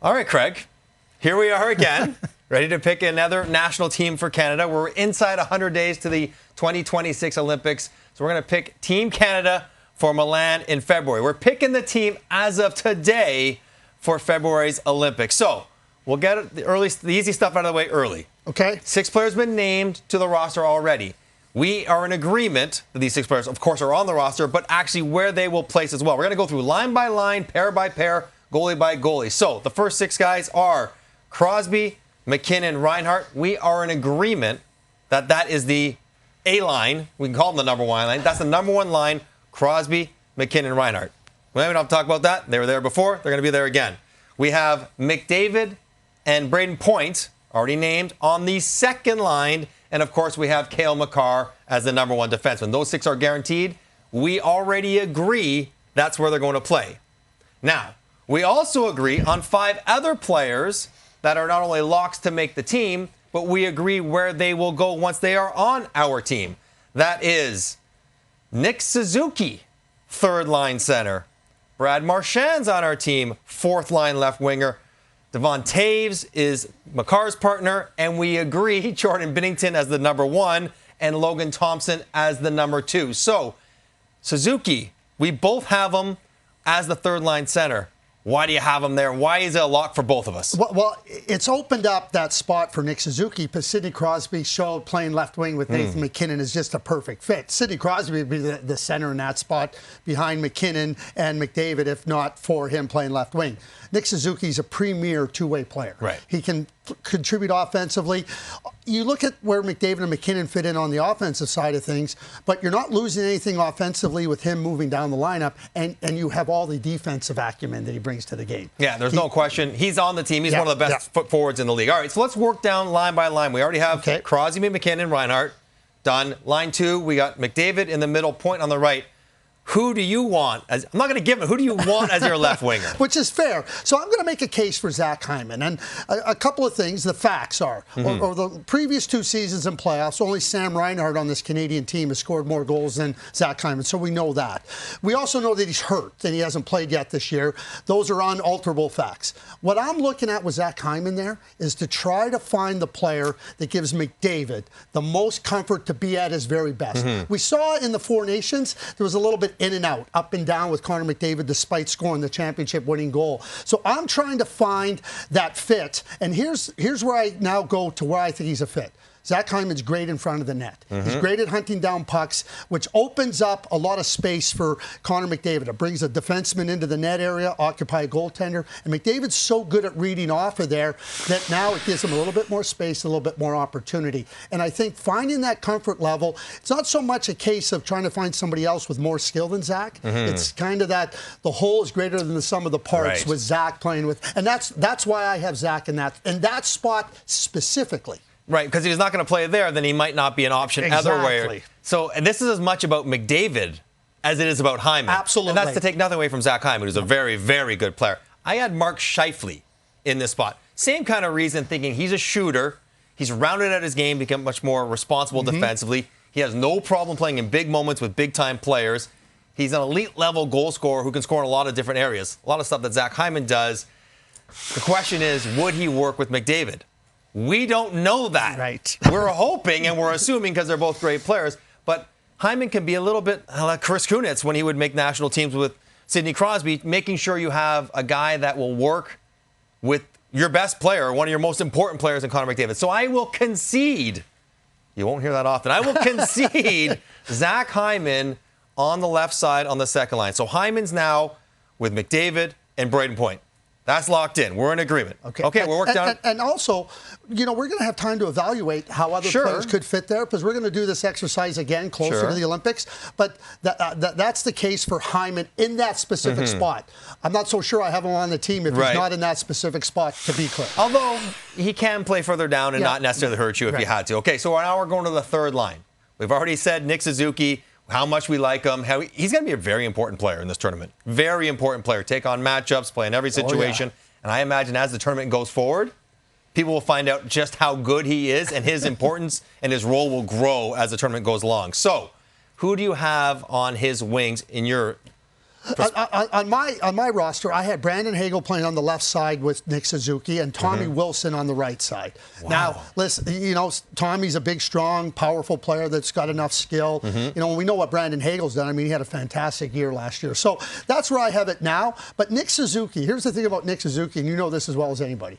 All right, Craig. Here we are again, ready to pick another national team for Canada. We're inside 100 days to the 2026 Olympics. So we're going to pick Team Canada for Milan in February. We're picking the team as of today for February's Olympics. So we'll get the easy stuff out of the way early. Okay. 6 players been named to the roster already. We are in agreement that these 6 players, of course, are on the roster, but actually where they will place as well. We're going to go through line by line, pair by pair, goalie by goalie. So the first 6 guys are Crosby, McKinnon, Reinhart. We are in agreement that that is the A-line. We can call them the number 1 line. That's the number 1 line, Crosby, McKinnon, Reinhart. We don't have to talk about that. They were there before. They're going to be there again. We have McDavid and Braden Point, already named, on the second line. And, of course, we have Cale Makar as the number 1 defenseman. Those 6 are guaranteed. We already agree that's where they're going to play. Now, we also agree on 5 other players that are not only locks to make the team, but we agree where they will go once they are on our team. That is Nick Suzuki, 3rd line center. Brad Marchand's on our team, 4th line left winger. Devon Taves is Makar's partner, and we agree Jordan Binnington as the number 1 and Logan Thompson as the number 2. So, Suzuki, we both have him as the 3rd line center. Why do you have him there? Why is it a lock for both of us? Well, it's opened up that spot for Nick Suzuki, because Sidney Crosby showed playing left wing with Nathan McKinnon is just a perfect fit. Sidney Crosby would be the center in that spot behind McKinnon and McDavid, if not for him playing left wing. Nick Suzuki's a premier two-way player. Right. He can contribute offensively. You look at where McDavid and McKinnon fit in on the offensive side of things, but you're not losing anything offensively with him moving down the lineup, and you have all the defensive acumen that he brings to the game. Yeah, there's no question. He's on the team. He's one of the best foot forwards in the league. All right, so let's work down line by line. We already have Crosby, McKinnon, Reinhart done. Line 2, we got McDavid in the middle, Point on the right. Who do you want? I'm not going to give it. Who do you want as your left winger? Which is fair. So I'm going to make a case for Zach Hyman. And a couple of things. The facts are, over the previous 2 seasons in playoffs, only Sam Reinhart on this Canadian team has scored more goals than Zach Hyman. So we know that. We also know that he's hurt and he hasn't played yet this year. Those are unalterable facts. What I'm looking at with Zach Hyman there is to try to find the player that gives McDavid the most comfort to be at his very best. We saw in the 4 Nations, there was a little bit in and out, up and down with Connor McDavid despite scoring the championship-winning goal. So I'm trying to find that fit, and here's where I now go to where I think he's a fit. Zach Hyman's great in front of the net. He's great at hunting down pucks, which opens up a lot of space for Connor McDavid. It brings a defenseman into the net area, occupy a goaltender. And McDavid's so good at reading off of there that now it gives him a little bit more space, a little bit more opportunity. And I think finding that comfort level, it's not so much a case of trying to find somebody else with more skill than Zach. It's kind of that the whole is greater than the sum of the parts with Zach playing with. And that's why I have Zach in that spot specifically. Right, because if he's not going to play there, then he might not be an option otherwise. So, and this is as much about McDavid as it is about Hyman. Absolutely. And that's to take nothing away from Zach Hyman, who's a very, very good player. I had Mark Scheifele in this spot. Same kind of reason, thinking he's a shooter. He's rounded out his game, become much more responsible defensively. He has no problem playing in big moments with big-time players. He's an elite-level goal scorer who can score in a lot of different areas. A lot of stuff that Zach Hyman does. The question is, would he work with McDavid? We don't know that. Right. We're hoping and we're assuming because they're both great players. But Hyman can be a little bit like Chris Kunitz when he would make national teams with Sidney Crosby, making sure you have a guy that will work with your best player, one of your most important players in Connor McDavid. So I will concede. You won't hear that often. I will concede Zach Hyman on the left side on the second line. So Hyman's now with McDavid and Braden Point. That's locked in. We're in agreement. Okay, we'll work down. And also, we're going to have time to evaluate how other players could fit there, because we're going to do this exercise again closer to the Olympics. But that's the case for Hyman in that specific spot. I'm not so sure I have him on the team if he's not in that specific spot, to be clear. Although he can play further down and not necessarily hurt you if you had to. Okay, so now we're going to the third line. We've already said Nick Suzuki, how much we like him. He's going to be a very important player in this tournament. Very important player. Take on matchups, play in every situation. And I imagine as the tournament goes forward, people will find out just how good he is, and his importance and his role will grow as the tournament goes along. So, who do you have on his wings in your On my roster, I had Brandon Hagel playing on the left side with Nick Suzuki and Tommy Wilson on the right side. Wow. Now, listen, Tommy's a big, strong, powerful player that's got enough skill. We know what Brandon Hagel's done. I mean, he had a fantastic year last year. So that's where I have it now. But Nick Suzuki, here's the thing about Nick Suzuki, and you know this as well as anybody.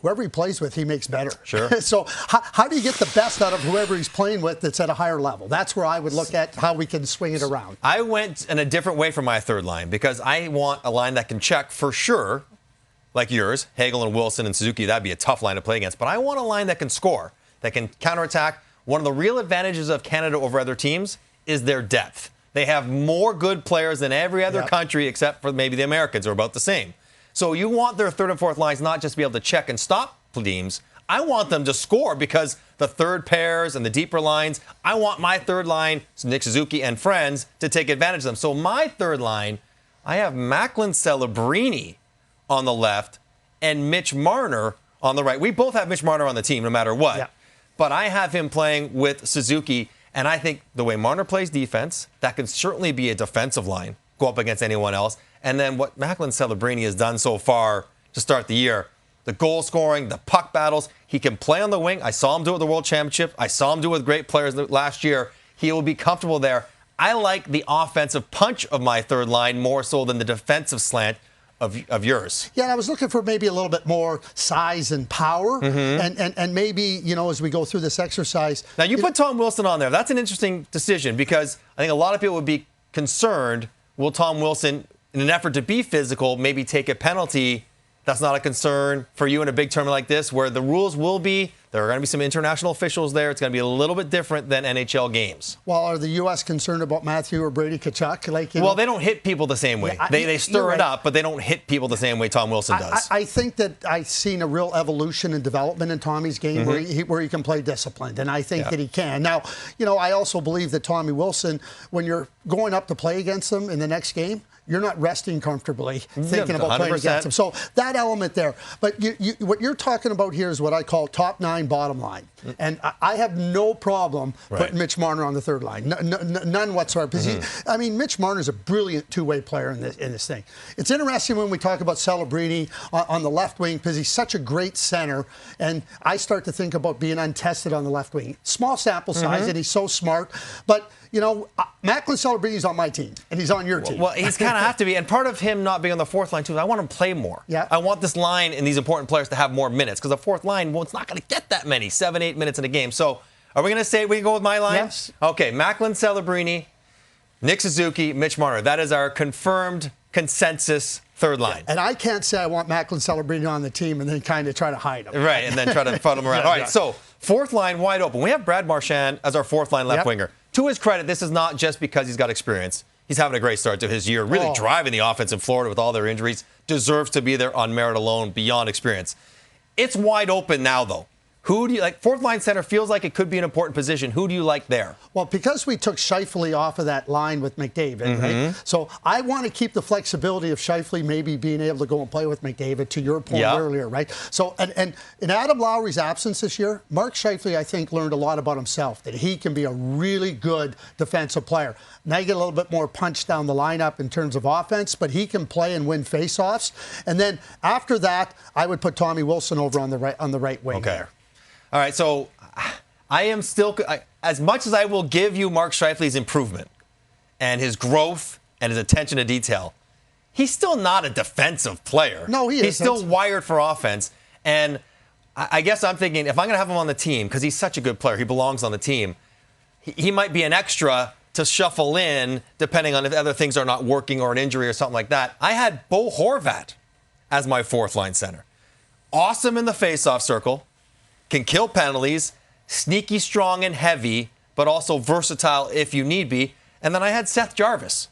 Whoever he plays with, he makes better. Sure. So how do you get the best out of whoever he's playing with that's at a higher level? That's where I would look at how we can swing it around. I went in a different way for my third line because I want a line that can check for sure, like yours, Hagel and Wilson and Suzuki. That'd be a tough line to play against. But I want a line that can score, that can counterattack. One of the real advantages of Canada over other teams is their depth. They have more good players than every other country except for maybe the Americans, are about the same. So you want their third and fourth lines not just to be able to check and stop teams. I want them to score because the third pairs and the deeper lines, I want my third line, Nick Suzuki and friends, to take advantage of them. So my third line, I have Macklin Celebrini on the left and Mitch Marner on the right. We both have Mitch Marner on the team no matter what. Yeah. But I have him playing with Suzuki, and I think the way Marner plays defense, that can certainly be a defensive line, go up against anyone else. And then what Macklin Celebrini has done so far to start the year, the goal scoring, the puck battles, he can play on the wing. I saw him do it at the World Championship. I saw him do it with great players last year. He will be comfortable there. I like the offensive punch of my third line more so than the defensive slant of yours. Yeah, and I was looking for maybe a little bit more size and power, and maybe, as we go through this exercise. Now, you put Tom Wilson on there. That's an interesting decision because I think a lot of people would be concerned, will Tom Wilson, in an effort to be physical, maybe take a penalty? That's not a concern for you in a big tournament like this, where the rules will be, there are going to be some international officials there. It's going to be a little bit different than NHL games. Well, are the U.S. concerned about Matthew or Brady Tkachuk? Well, they don't hit people the same way. They stir it up, but they don't hit people the same way Tom Wilson does. I think that I've seen a real evolution and development in Tommy's game where he can play disciplined, and I think that he can. Now, I also believe that Tommy Wilson, when you're going up to play against him in the next game, you're not resting comfortably thinking about playing against him. So that element there. But what you're talking about here is what I call top nine, bottom line. And I have no problem putting Mitch Marner on the third line. None whatsoever. Because Mitch Marner is a brilliant two-way player in this thing. It's interesting when we talk about Celebrini on the left wing because he's such a great center. And I start to think about being untested on the left wing. Small sample size, and he's so smart. But Macklin Celebrini's on my team, and he's on your team. Well, he's kind of have to be. And part of him not being on the fourth line, too, is I want him to play more. Yeah. I want this line and these important players to have more minutes because the fourth line, it's not going to get that many, 7-8 minutes in a game. So are we going to say we can go with my line? Yes. Okay, Macklin Celebrini, Nick Suzuki, Mitch Marner. That is our confirmed consensus third line. And I can't say I want Macklin Celebrini on the team and then kind of try to hide him. Right, and then try to funnel him around. All right, so fourth line wide open. We have Brad Marchand as our fourth line left winger. To his credit, this is not just because he's got experience. He's having a great start to his year, really driving the offense in Florida with all their injuries. Deserves to be there on merit alone, beyond experience. It's wide open now, though. Who do you like? Fourth line center feels like it could be an important position. Who do you like there? Well, because we took Scheifele off of that line with McDavid, right? So I want to keep the flexibility of Scheifele maybe being able to go and play with McDavid, to your point earlier, right? So, and in Adam Lowry's absence this year, Mark Scheifele, I think, learned a lot about himself, that he can be a really good defensive player. Now you get a little bit more punch down the lineup in terms of offense, but he can play and win faceoffs. And then after that, I would put Tommy Wilson over on the right wing there. All right, so I am still, as much as I will give you Mark Scheifele's improvement and his growth and his attention to detail, he's still not a defensive player. No, he isn't. He's still wired for offense. And I guess I'm thinking, if I'm going to have him on the team, because he's such a good player, he belongs on the team, he might be an extra to shuffle in, depending on if other things are not working or an injury or something like that. I had Bo Horvat as my fourth line center. Awesome in the faceoff circle. Can kill penalties, sneaky, strong, and heavy, but also versatile if you need be. And then I had Seth Jarvis,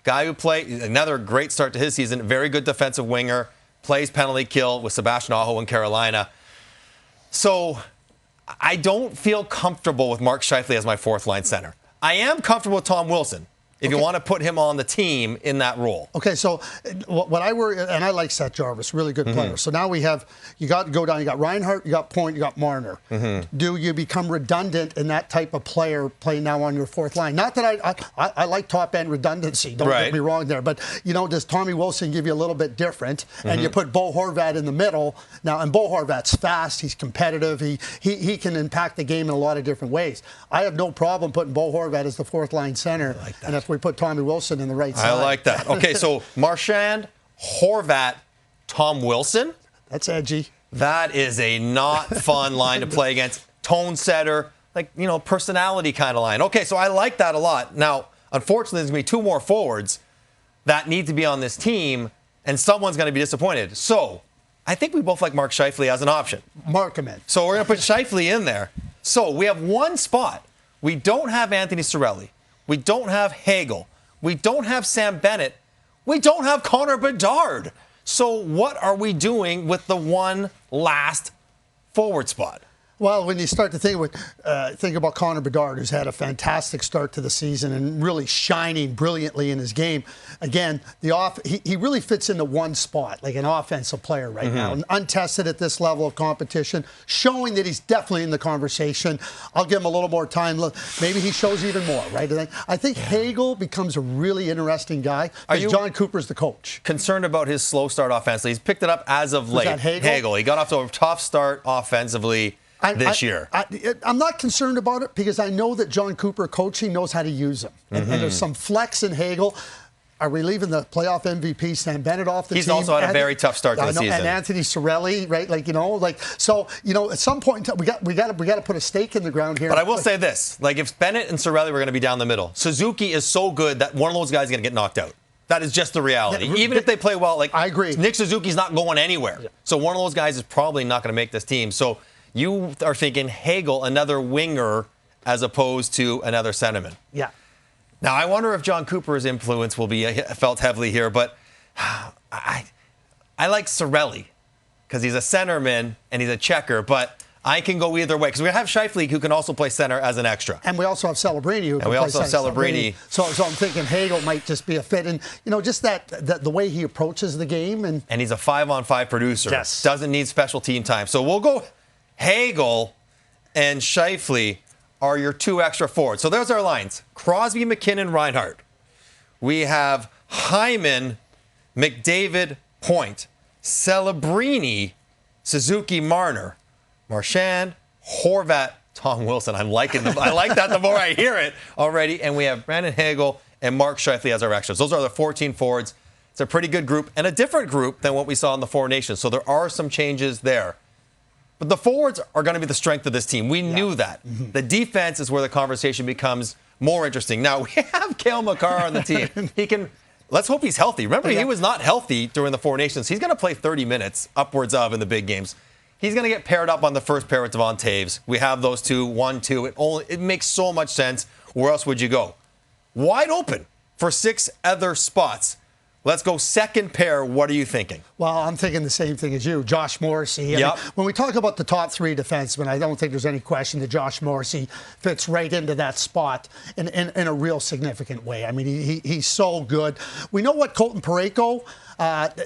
guy who played another great start to his season, very good defensive winger, plays penalty kill with Sebastian Aho in Carolina. So I don't feel comfortable with Mark Scheifele as my fourth line center. I am comfortable with Tom Wilson. if you want to put him on the team in that role. Okay, so what I worry, and I like Seth Jarvis, really good player. So now you got to go down, you got Reinhart, you got Point, you got Marner. Do you become redundant in that type of player playing now on your fourth line? Not that I like top-end redundancy, don't get me wrong there, but, does Tommy Wilson give you a little bit different? And you put Bo Horvat in the middle. Now, and Bo Horvat's fast, he's competitive, he can impact the game in a lot of different ways. I have no problem putting Bo Horvat as the fourth-line center, and if we put Tommy Wilson in the right side. I like that. Okay, so Marchand, Horvat, Tom Wilson. That's edgy. That is a not fun line to play against. Tone setter, personality kind of line. Okay, so I like that a lot. Now, unfortunately, there's going to be two more forwards that need to be on this team, and someone's going to be disappointed. So I think we both like Mark Scheifele as an option. Mark him in. So we're going to put Scheifele in there. So we have one spot. We don't have Anthony Cirelli. We don't have Hagel. We don't have Sam Bennett. We don't have Connor Bedard. So what are we doing with the one last forward spot? Well, when you start to think about Connor Bedard, who's had a fantastic start to the season and really shining brilliantly in his game, again, he really fits into one spot, like an offensive player right now, and untested at this level of competition, showing that he's definitely in the conversation. I'll give him a little more time. Maybe he shows even more, right? I think Hagel becomes a really interesting guy because John Cooper's the coach. Concerned about his slow start offensively? He's picked it up as of late. Was that Hagel? He got off to a tough start offensively this year. I'm not concerned about it because I know that John Cooper coaching knows how to use him. And there's some flex in Hagel. Are we leaving the playoff MVP Sam Bennett off the team? He's also had a very tough start to the season. And Anthony Cirelli, right? At some point in time, we got to put a stake in the ground here. But I will say this: if Bennett and Cirelli were going to be down the middle, Suzuki is so good that one of those guys is going to get knocked out. That is just the reality. Even if they play well, I agree. Nick Suzuki's not going anywhere. Yeah. So one of those guys is probably not going to make this team. So you are thinking Hagel, another winger, as opposed to another centerman. Yeah. Now, I wonder if John Cooper's influence will be felt heavily here, but I like Cirelli because he's a centerman and he's a checker, but I can go either way because we have Scheifele who can also play center as an extra. And we also have Celebrini who can play center. So I'm thinking Hagel might just be a fit. And, just that the way he approaches the game. And he's a 5-on-5 producer. Yes. Doesn't need special team time. So we'll go Hagel and Scheifele are your two extra forwards. So there's our lines. Crosby, McKinnon, Reinhart. We have Hyman, McDavid, Point. Celebrini, Suzuki, Marner. Marchand, Horvat, Tom Wilson. I'm liking them. I like that the more I hear it already. And we have Brandon Hagel and Mark Scheifele as our extras. Those are the 14 forwards. It's a pretty good group and a different group than what we saw in the Four Nations. So there are some changes there. But the forwards are going to be the strength of this team. We knew that. The defense is where the conversation becomes more interesting. Now, we have Cale Makar on the team. Let's hope he's healthy. Remember, he was not healthy during the Four Nations. He's going to play 30 minutes upwards of in the big games. He's going to get paired up on the first pair with Devon Taves. We have those two, 1-2. It makes so much sense. Where else would you go? Wide open for 6 other spots. Let's go second pair. What are you thinking? Well, I'm thinking the same thing as you. Josh Morrissey. I mean, when we talk about the top 3 defensemen, I don't think there's any question that Josh Morrissey fits right into that spot in a real significant way. I mean, he's so good. We know what Colton Parayko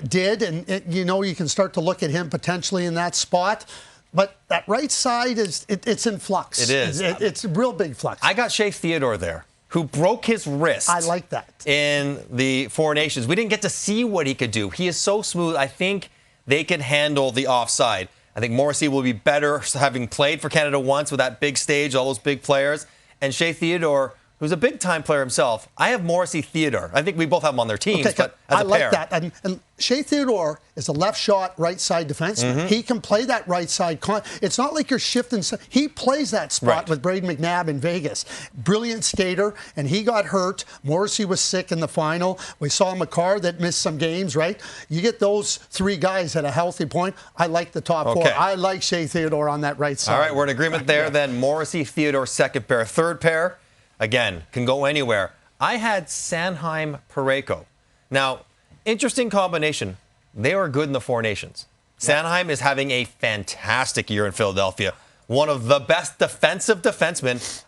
did, and you can start to look at him potentially in that spot. But that right side it's in flux. It is. It's a real big flux. I got Shea Theodore there, who broke his wrist. I like that. In the Four Nations. We didn't get to see what he could do. He is so smooth. I think they can handle the offside. I think Morrissey will be better having played for Canada once with that big stage, all those big players. And Shea Theodore, who's a big-time player himself. I have Morrissey Theodore. I think we both have them on their teams, but as a pair. I like that. And Shea Theodore is a left shot, right side defenseman. He can play that right side. It's not like you're shifting. He plays that spot with Braden McNabb in Vegas. Brilliant skater, and he got hurt. Morrissey was sick in the final. We saw Makar that missed some games, right? You get those 3 guys at a healthy point. I like the top 4. I like Shea Theodore on that right side. All right, we're in agreement there. Then Morrissey, Theodore, second pair. Third pair, again, can go anywhere. I had Sanheim, Parayko. Now, interesting combination. They were good in the Four Nations. Sanheim is having a fantastic year in Philadelphia. One of the best defensive defensemen.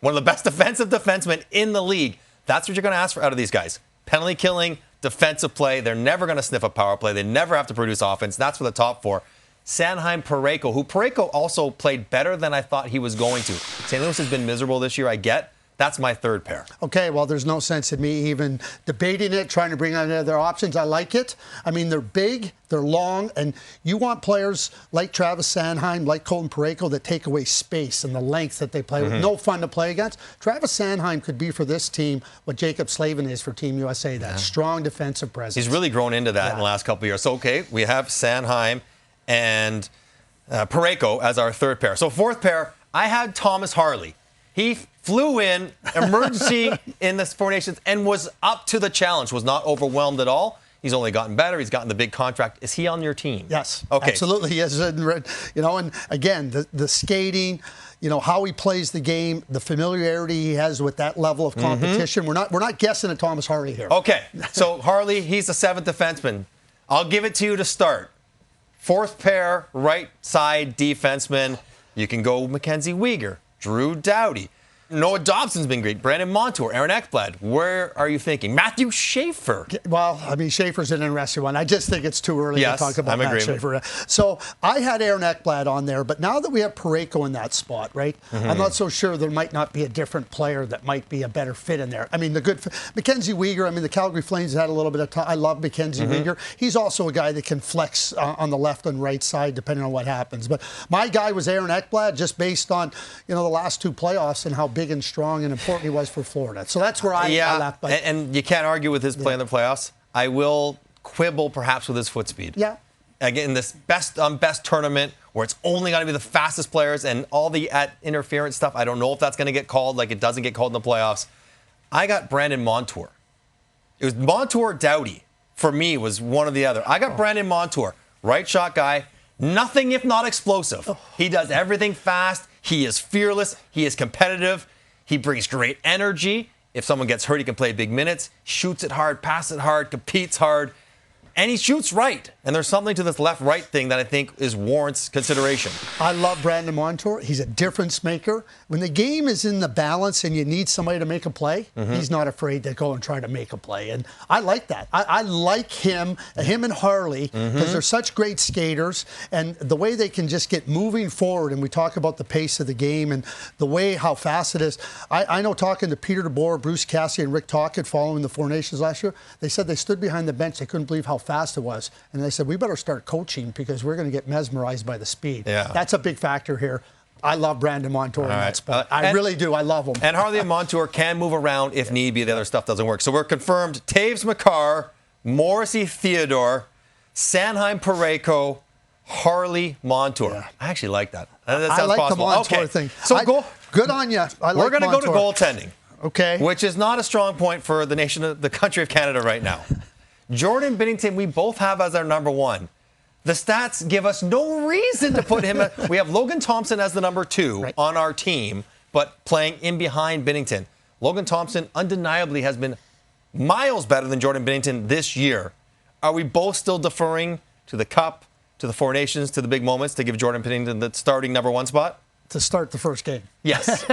One of the best defensive defensemen in the league. That's what you're going to ask for out of these guys. Penalty killing, defensive play. They're never going to sniff a power play. They never have to produce offense. That's for the top four. Sanheim, Parayko, who Parayko also played better than I thought he was going to. St. Louis has been miserable this year, I get. That's my third pair. Okay, well, there's no sense in me even debating it, trying to bring on other options. I like it. I mean, they're big, they're long, and you want players like Travis Sanheim, like Colton Parayko, that take away space and the length that they play with. No fun to play against. Travis Sanheim could be for this team what Jacob Slavin is for Team USA, that strong defensive presence. He's really grown into that in the last couple of years. So, okay, we have Sanheim and Parayko as our third pair. So, fourth pair, I had Thomas Harley. He flew in, emergency in the Four Nations, and was up to the challenge, was not overwhelmed at all. He's only gotten better. He's gotten the big contract. Is he on your team? Yes, okay. Absolutely. He is. You know, and again, the skating, you know, how he plays the game, the familiarity he has with that level of competition. We're not guessing at Thomas Harley here. Okay, so Harley, he's the seventh defenseman. I'll give it to you to start. Fourth pair, right side defenseman. You can go Mackenzie Weegar, Drew Doughty. Noah Dobson's been great. Brandon Montour, Aaron Ekblad. Where are you thinking? Matthew Schaefer. Well, I mean, Schaefer's an interesting one. I just think it's too early to talk about Matt Schaefer. So I had Aaron Ekblad on there, but now that we have Parayko in that spot, right, I'm not so sure there might not be a different player that might be a better fit in there. I mean, Mackenzie Weegar, I mean, the Calgary Flames had a little bit of time. I love Mackenzie Weegar. He's also a guy that can flex on the left and right side depending on what happens. But my guy was Aaron Ekblad just based on, you know, the last two playoffs and how big and strong and important he was for Florida. So that's where I left. But and you can't argue with his play in the playoffs. I will quibble perhaps with his foot speed. Yeah. Again, this best tournament where it's only going to be the fastest players and all the interference stuff, I don't know if that's going to get called like it doesn't get called in the playoffs. I got Brandon Montour. It was Montour Doughty. For me, was one or the other. I got Brandon Montour, right shot guy, nothing if not explosive. He does everything fast. He is fearless. He is competitive. He brings great energy. If someone gets hurt, he can play big minutes, shoots it hard, passes it hard, competes hard, and he shoots right. And there's something to this left-right thing that I think warrants consideration. I love Brandon Montour. He's a difference maker. When the game is in the balance and you need somebody to make a play, he's not afraid to go and try to make a play. And I like that. I like him and Harley, because they're such great skaters. And the way they can just get moving forward, and we talk about the pace of the game and the way how fast it is. I know talking to Peter DeBoer, Bruce Cassidy, and Rick Tocchet following the Four Nations last year, they said they stood behind the bench. They couldn't believe how fast it was. And they said, we better start coaching because we're going to get mesmerized by the speed. Yeah. That's a big factor here. I love Brandon Montour in that spot. I really do. I love him. And Harley and Montour can move around if need be. The other stuff doesn't work. So we're confirmed Taves McCarr, Morrissey Theodore, Sanheim Parayko, Harley Montour. Yeah. I actually like that. That sounds I like possible. the Montour thing. So good on you. We're going to go to goaltending. Okay. Which is not a strong point for the country of Canada right now. Jordan Binnington, we both have as our number one. The stats give us no reason to put him. We have Logan Thompson as the number two on our team, but playing in behind Binnington. Logan Thompson undeniably has been miles better than Jordan Binnington this year. Are we both still deferring to the Cup, to the Four Nations, to the big moments to give Jordan Binnington the starting number one spot? To start the first game. Yes.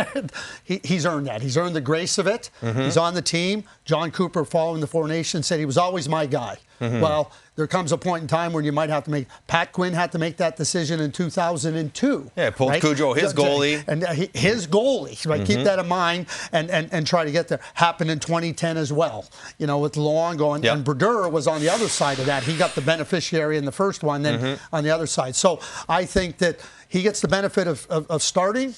He's earned that. He's earned the grace of it. He's on the team. John Cooper, following the Four Nations, said he was always my guy. Well, there comes a point in time when you might have to make. Pat Quinn had to make that decision in 2002. Yeah, pulled Cujo, his goalie. And his goalie. Right? Keep that in mind and try to get there. Happened in 2010 as well, you know, with Luong going. And Brodeur was on the other side of that. He got the beneficiary in the first one, then on the other side. So I think that he gets the benefit of starting.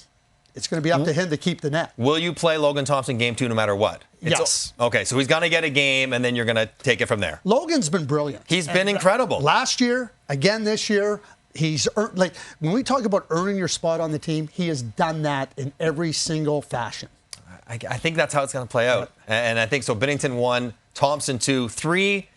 It's going to be up to him to keep the net. Will you play Logan Thompson game two no matter what? Yes. Okay, so he's going to get a game, and then you're going to take it from there. Logan's been brilliant. He's been incredible. Last year, again this year, he's earned, like when we talk about earning your spot on the team, he has done that in every single fashion. I think that's how it's going to play out. And I think so. Binnington 1, Thompson 2, 3,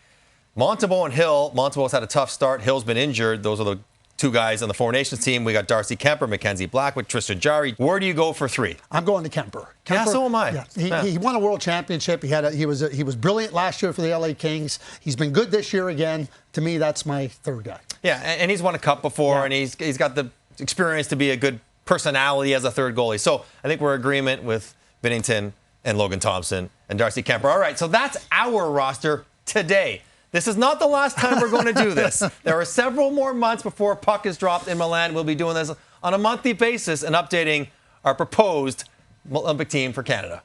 Montembeault and Hill. Montembeault's had a tough start. Hill's been injured. Those are the two guys on the Four Nations team. We got Darcy Kemper, Mackenzie Blackwood, Tristan Jarry. Where do you go for 3? I'm going to Kemper. Yeah, so am I. Yeah. He won a world championship. He was brilliant last year for the LA Kings. He's been good this year again. To me, that's my third guy. Yeah, and he's won a cup before, and he's got the experience to be a good personality as a third goalie. So I think we're in agreement with Binnington and Logan Thompson and Darcy Kemper. All right, so that's our roster today. This is not the last time we're going to do this. There are several more months before puck is dropped in Milan. We'll be doing this on a monthly basis and updating our proposed Olympic team for Canada.